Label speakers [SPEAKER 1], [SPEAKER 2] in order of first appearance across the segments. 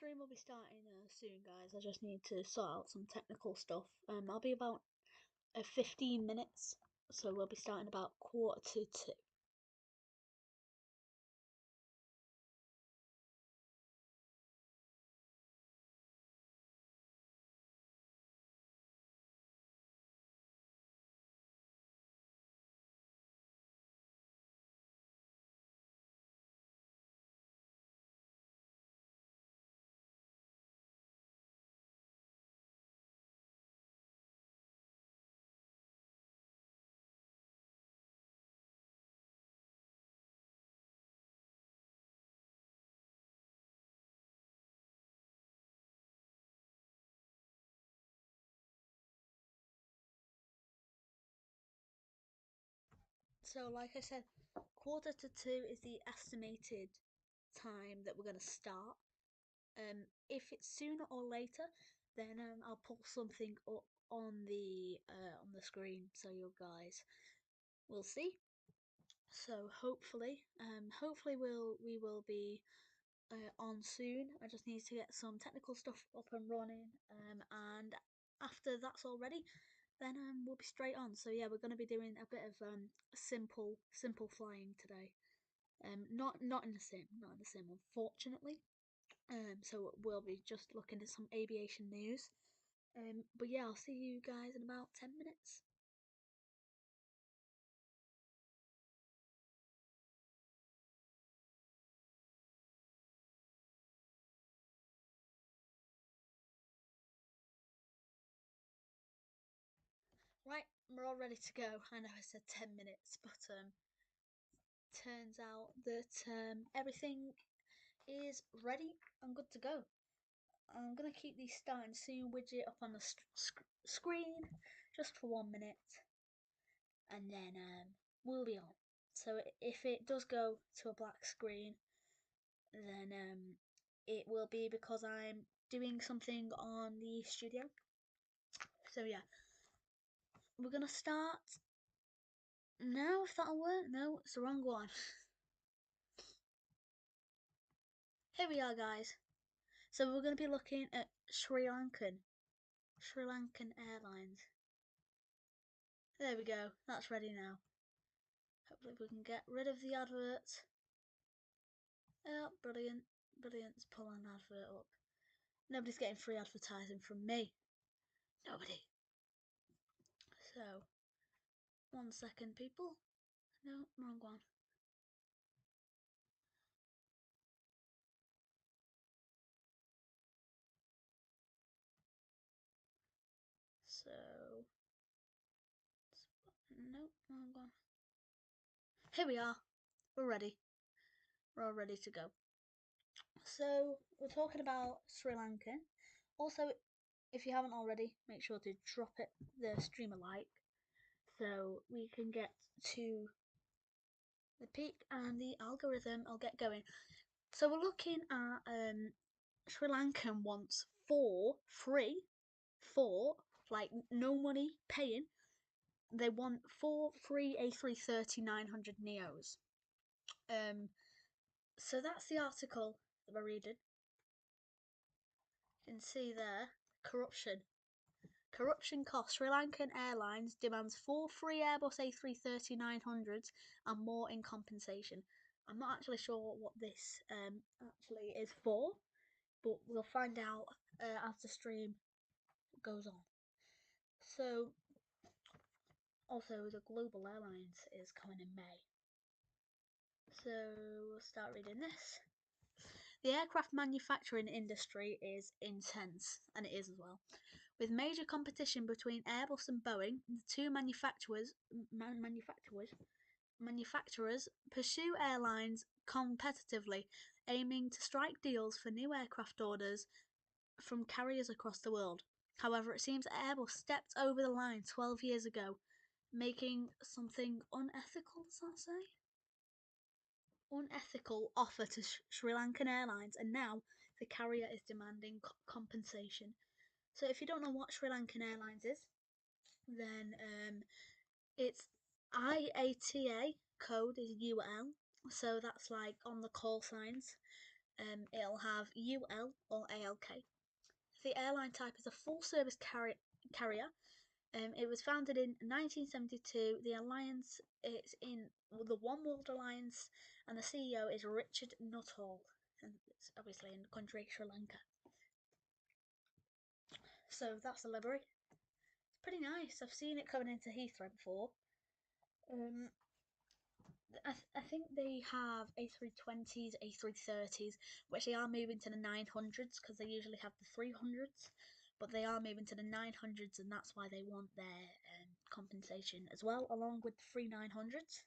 [SPEAKER 1] stream will be starting soon, guys. I just need to sort out some technical stuff. I'll be about 15 minutes, so we'll be starting about 1:45. So, like I said, 1:45 is the estimated time that we're gonna start. If it's sooner or later, then I'll pull something up on the screen so you guys will see. So hopefully we will be on soon. I just need to get some technical stuff up and running, and after that's all ready, then we'll be straight on. So yeah, we're going to be doing a bit of simple flying today. Not in the sim, unfortunately. So we'll be just looking at some aviation news. But yeah, I'll see you guys in about 10 minutes. Right, we're all ready to go. I know I said 10 minutes, but turns out that everything is ready and good to go. I'm gonna keep the starting soon widget up on the screen just for 1 minute, and then we'll be on. So if it does go to a black screen, then it will be because I'm doing something on the studio. So yeah, we're gonna start now. If that'll work. No, it's the wrong one. Here we are, guys. So we're going to be looking at Sri Lankan Airlines. There we go. That's ready now. Hopefully we can get rid of the advert. Oh, brilliant. Brilliant. Pull an advert up. Nobody's getting free advertising from me. Nobody. So, 1 second, people. No, wrong one. So, no, wrong one. Here we are. We're ready. We're all ready to go. So, we're talking about Sri Lanka. Also, if you haven't already, make sure to drop the stream a like so we can get to the peak and the algorithm will get going. So we're looking at Sri Lankan wants four, like no money paying. They want 4 free A330-900 Neos. So that's the article that we're reading. You can see there, corruption. Corruption costs. Sri Lankan Airlines demands 4 free Airbus A330-900s and more in compensation. I'm not actually sure what this actually is for, but we'll find out as the stream goes on. So, also the Global Airlines is coming in May. So we'll start reading this. The aircraft manufacturing industry is intense, and it is as well. With major competition between Airbus and Boeing, the two manufacturers pursue airlines competitively, aiming to strike deals for new aircraft orders from carriers across the world. However, it seems Airbus stepped over the line 12 years ago, making something unethical, does that say? Unethical offer to Sri Lankan Airlines, and now the carrier is demanding compensation. So if you don't know what Sri Lankan Airlines is, then it's IATA code is UL, so that's like on the call signs. It'll have UL or ALK. The airline type is a full-service carrier. It was founded in 1972. The alliance is in the One World Alliance, and the CEO is Richard Nuttall, and it's obviously in the country Sri Lanka. So that's the livery. It's pretty nice. I've seen it coming into Heathrow before. Um, I think they have A320s, A330s, which they are moving to the 900s because they usually have the 300s, but they are moving to the 900s, and that's why they want their compensation as well, along with the 3900s.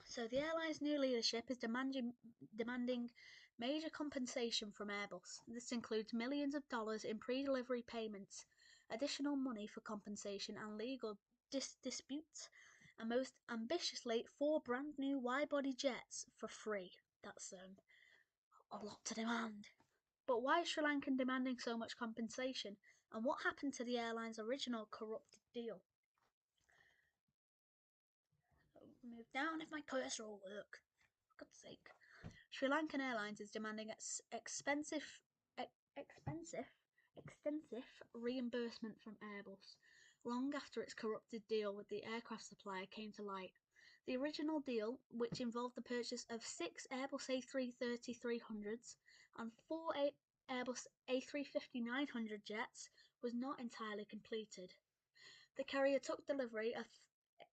[SPEAKER 1] So the airline's new leadership is demanding major compensation from Airbus. This includes millions of dollars in pre-delivery payments, additional money for compensation and legal disputes, and most ambitiously, 4 brand new wide-body jets for free. That's a lot to demand. But why is Sri Lankan demanding so much compensation? And what happened to the airline's original corrupted deal? Move down if my cursor will work. For God's sake. Sri Lankan Airlines is demanding expensive extensive reimbursement from Airbus, long after its corrupted deal with the aircraft supplier came to light. The original deal, which involved the purchase of 6 Airbus A330-300s and 4 Airbus A350-900 jets, was not entirely completed. The carrier took delivery of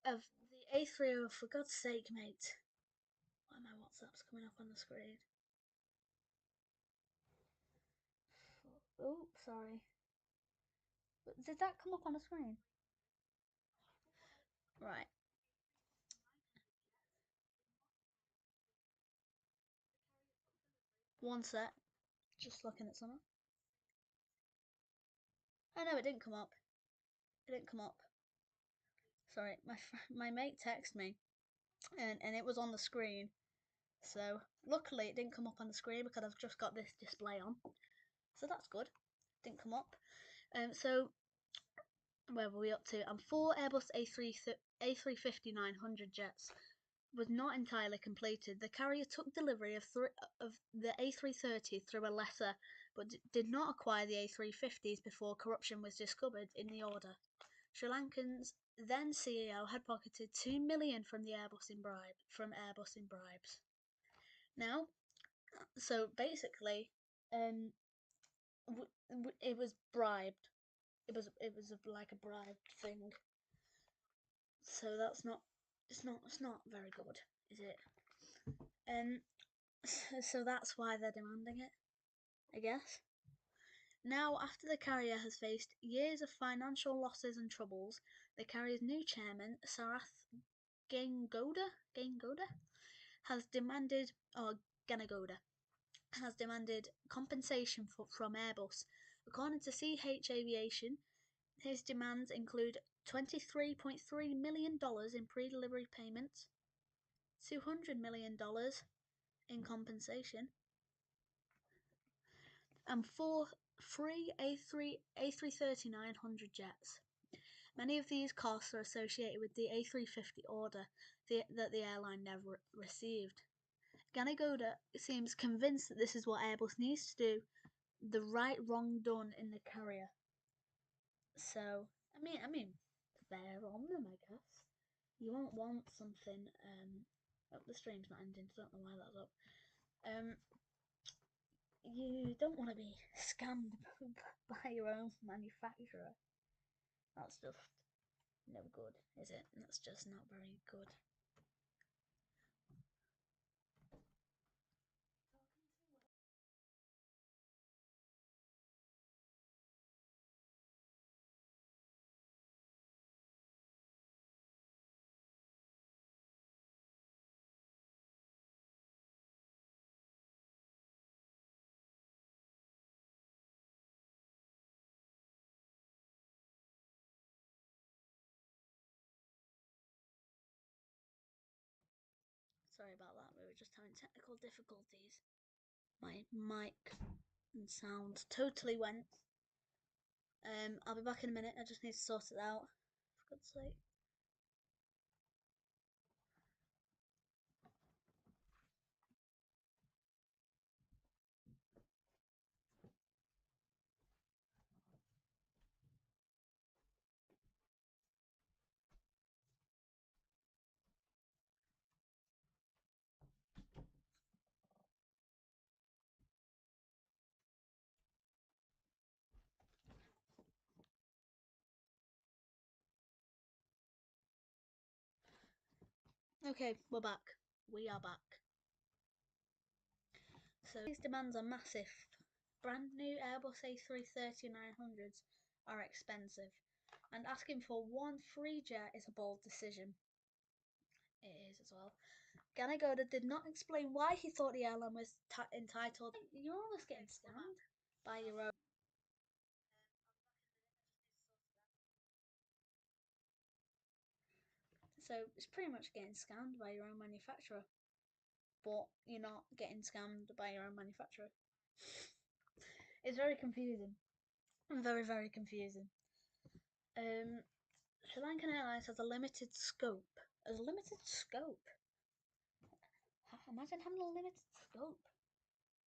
[SPEAKER 1] the A30. For God's sake, mate. Why my WhatsApp's coming up on the screen? Oh, sorry. Did that come up on the screen? Right. One sec. Just looking at something. Oh no, it didn't come up. It didn't come up. Sorry, my mate texted me, and it was on the screen. So luckily it didn't come up on the screen because I've just got this display on. So that's good. Didn't come up. So where were we up to? And 4 Airbus A350-900 jets was not entirely completed. The carrier took delivery of the A330 through a letter, but did not acquire the A350s before corruption was discovered in the order. Sri Lankan's then CEO had pocketed 2 million from Airbus in bribes. Now, so basically, um, it was bribed. It was like a bribed thing. So that's not. It's not very good, is it? Um, so that's why they're demanding it, I guess. Now, after the carrier has faced years of financial losses and troubles, the carrier's new chairman, Sarath Gaingoda, has demanded, or Ganagoda, has demanded compensation from Airbus. According to CH Aviation, his demands include $23.3 million in pre-delivery payments, $200 million in compensation, and 4 free A330-900 jets. Many of these costs are associated with the A350 order that the airline never received. Ganigoda seems convinced that this is what Airbus needs to do, the right wrong done in the carrier. So, I mean, fair on them, I guess. You won't want something. Oh, the stream's not ending. I don't know why that's up. Um, you don't want to be scammed by your own manufacturer. That's just no good, is it? That's just not very good. Sorry about that, we were just having technical difficulties. My mic and sound totally went. I'll be back in a minute, I just need to sort it out, for God's sake. Okay, we're back. We are back. So these demands are massive. Brand new Airbus A330-900s are expensive, and asking for one free jet is a bold decision. It is as well. Ganigoda did not explain why he thought the airline was entitled. You're almost getting scammed by your own. So it's pretty much getting scammed by your own manufacturer, but you're not getting scammed by your own manufacturer. It's very confusing. Very, very confusing. Sri Lankan Airlines has a limited scope. A limited scope? Imagine having a limited scope.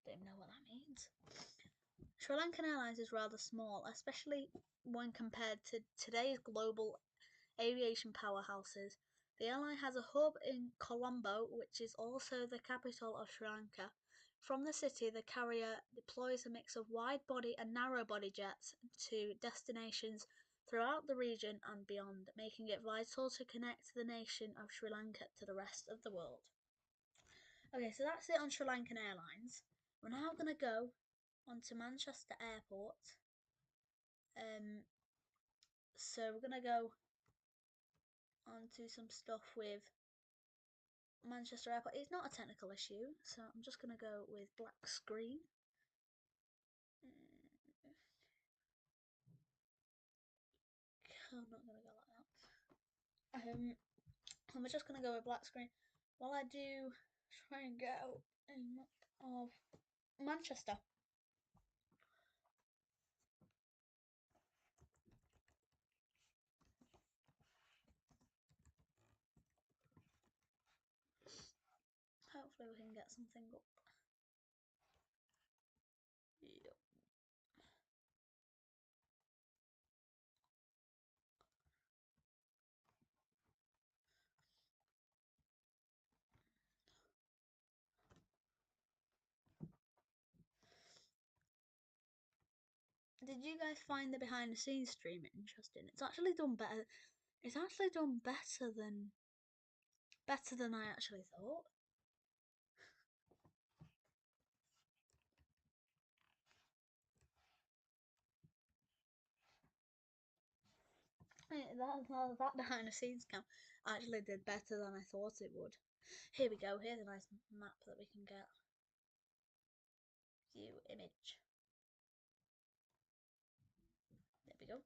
[SPEAKER 1] Don't even know what that means. Sri Lankan Airlines is rather small, especially when compared to today's global aviation powerhouses. The airline has a hub in Colombo, which is also the capital of Sri Lanka. From the city, the carrier deploys a mix of wide body and narrow body jets to destinations throughout the region and beyond, making it vital to connect the nation of Sri Lanka to the rest of the world. Okay, so that's it on Sri Lankan Airlines. We're now going to go onto Manchester Airport. So we're going to go onto some stuff with Manchester Airport. It's not a technical issue, so I'm just going to go with black screen. I'm not going to go like that. And we're just going to go with black screen while I do try and get out a map of Manchester. Hopefully we can get something up. Yep. Did you guys find the behind the scenes stream interesting? It's actually done better. It's actually done better than I actually thought. That behind the scenes cam actually did better than I thought it would. Here we go. Here's a nice map that we can get. View image. There we go.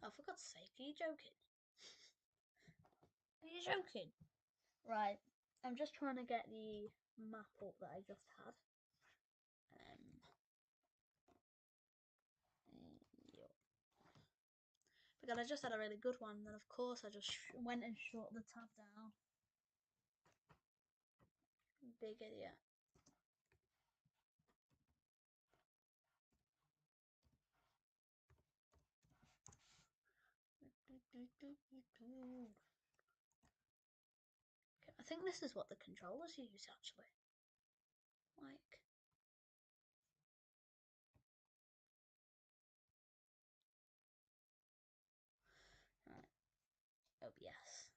[SPEAKER 1] Oh, for God's sake, are you joking? Are you joking? Right, I'm just trying to get the map up that I just had. Yep. Because I just had a really good one, and of course I just went and shut the tab down. Big idiot. I think this is what the controllers use actually. Like, right, OBS.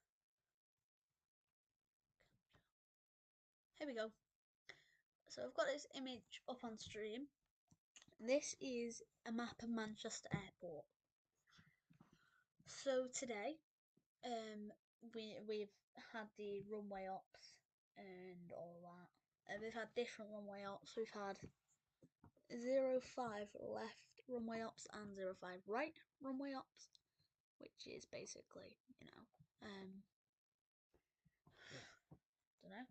[SPEAKER 1] Here we go. So I've got this image up on stream. This is a map of Manchester Airport. So today, we've had the runway ops and all that. We've had different runway ops. We've had 05 left runway ops and 05 right runway ops, which is basically, don't know,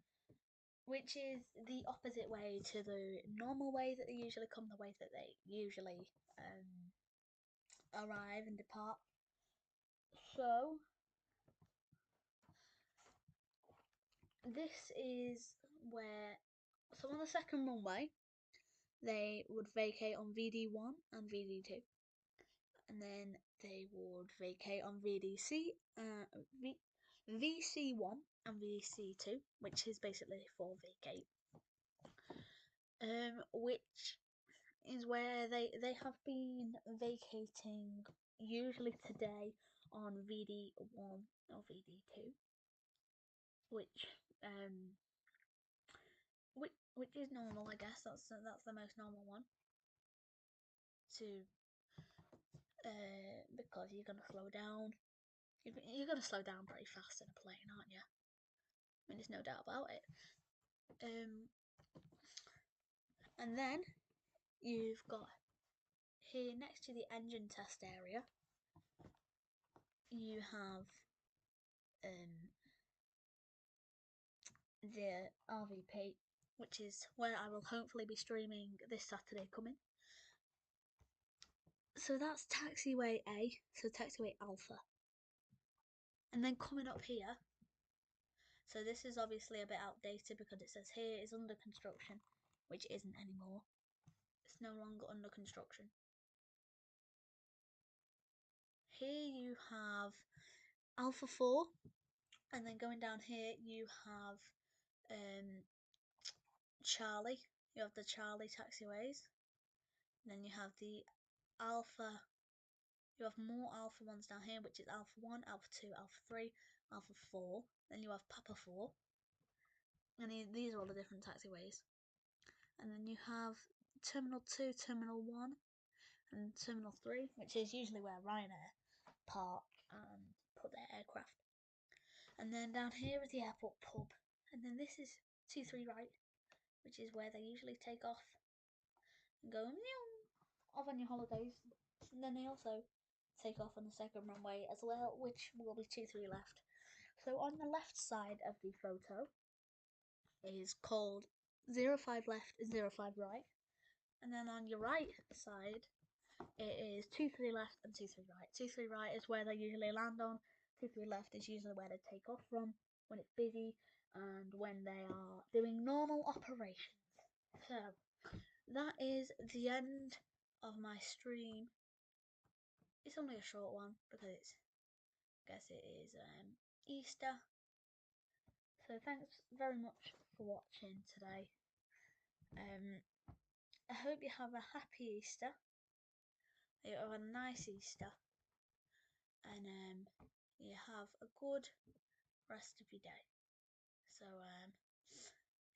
[SPEAKER 1] which is the opposite way to the normal way that they usually come, the way that they usually arrive and depart. So this is where, so on the second runway, they would vacate on VD1 and VD2, and then they would vacate on VC1 and VC2, which is basically for vacate. Which is where they have been vacating, usually today, on VD1 or VD2, which which is normal, I guess. That's the most normal one. To because you're gonna slow down. You're gonna slow down pretty fast in a plane, aren't you? I mean, there's no doubt about it. And then you've got here next to the engine test area, you have the RVP, which is where I will hopefully be streaming this Saturday coming. So that's taxiway A, so taxiway Alpha. And then coming up here, so this is obviously a bit outdated because it says here is under construction, which isn't anymore. It's no longer under construction. Here you have Alpha 4, and then going down here you have Charlie. You have the Charlie taxiways. And then you have the Alpha. You have more Alpha ones down here, which is Alpha 1, Alpha 2, Alpha 3, Alpha 4. Then you have Papa 4. And these are all the different taxiways. And then you have Terminal 2, Terminal 1, and Terminal 3, which is usually where Ryanair park and put their aircraft. And then down here is the airport pub. And then this is 2-3 right, which is where they usually take off and go off on your holidays. And then they also take off on the second runway as well, which will be 2-3 left. So on the left side of the photo is called 05 left, 05 right. And then on your right side, it is 2-3 left and 2-3 right. 2-3 right is where they usually land on. 2-3 left is usually where they take off from when it's busy and when they are doing normal operations. So that is the end of my stream. It's only a short one because I guess it is Easter. So thanks very much for watching today. I hope you have a happy Easter. You have a nice Easter, and you have a good rest of your day. So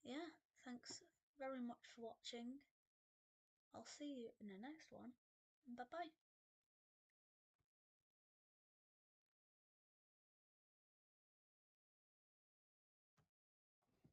[SPEAKER 1] yeah, thanks very much for watching. I'll see you in the next one. Bye bye.